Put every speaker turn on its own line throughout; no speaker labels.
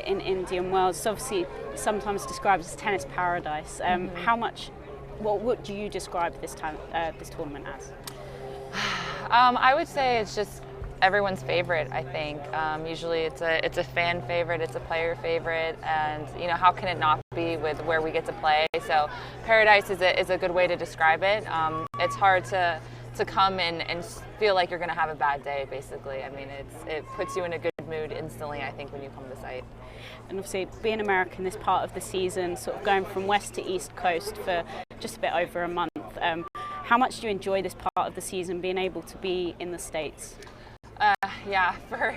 in Indian Wells. It's obviously sometimes described as tennis paradise. What do you describe this tournament as?
I would say it's just everyone's favorite, I think. Usually it's a fan favorite, it's a player favorite, and how can it not be with where we get to play? So paradise is a good way to describe it. It's hard to come in and feel like you're going to have a bad day, basically. I mean, it puts you in a good mood instantly, I think, when you come to the site.
And obviously, being American this part of the season, sort of going from west to east coast for just a bit over a month, how much do you enjoy this part of the season, being able to be in the States?
Yeah, for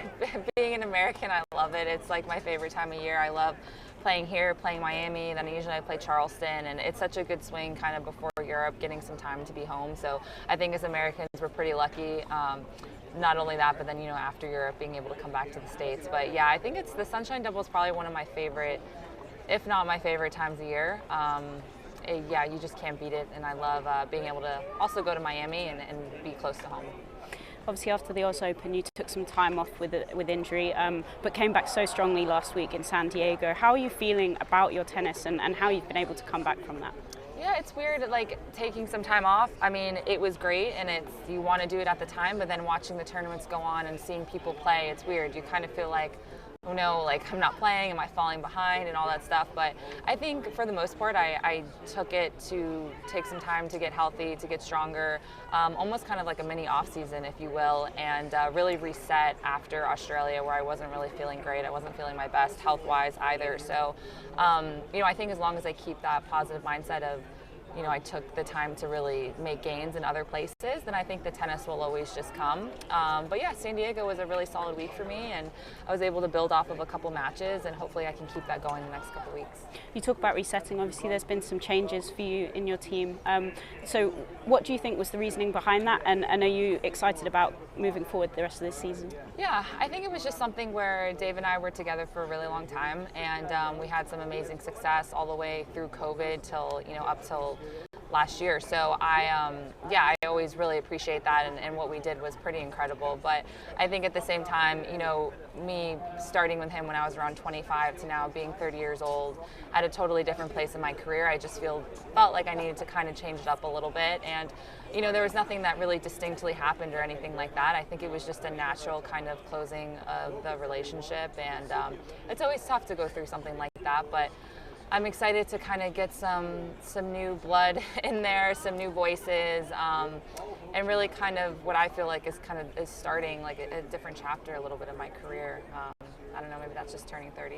being an American, I love it. It's like my favorite time of year. I love playing here, playing Miami, then usually I play Charleston, and it's such a good swing kind of before Europe, getting some time to be home. So I think as Americans, we're pretty lucky. Not only that, but then, after Europe, being able to come back to the States. But yeah, I think the Sunshine Double is probably one of my favorite, if not my favorite times of year. Yeah, you just can't beat it, and I love being able to also go to Miami and be close to home.
Obviously, after the Oz Open, you took some time off with injury, but came back so strongly last week in San Diego. How are you feeling about your tennis and how you've been able to come back from that?
Yeah, it's weird, like taking some time off. I mean, it was great, and you want to do it at the time, but then watching the tournaments go on and seeing people play, it's weird. You kind of feel like, oh no, like I'm not playing, am I falling behind, and all that stuff. But I think for the most part, I took it to take some time to get healthy, to get stronger, almost kind of like a mini off season, if you will, and really reset after Australia, where I wasn't really feeling great. I wasn't feeling my best health-wise either. So, I think as long as I keep that positive mindset of, I took the time to really make gains in other places, then I think the tennis will always just come. But yeah, San Diego was a really solid week for me, and I was able to build off of a couple matches, and hopefully I can keep that going the next couple weeks.
You talk about resetting. Obviously, there's been some changes for you in your team. So what do you think was the reasoning behind that, and are you excited about moving forward the rest of this season?
Yeah, I think it was just something where Dave and I were together for a really long time, and we had some amazing success all the way through COVID till, up till last year. So I always really appreciate that, and what we did was pretty incredible. But I think at the same time, me starting with him when I was around 25 to now being 30 years old at a totally different place in my career, I just felt like I needed to kind of change it up a little bit. And there was nothing that really distinctly happened or anything like that. I think it was just a natural kind of closing of the relationship, and it's always tough to go through something like that, but I'm excited to kind of get some new blood in there, some new voices, and really kind of what I feel like is starting like a different chapter a little bit of my career. I don't know, maybe that's just turning 30.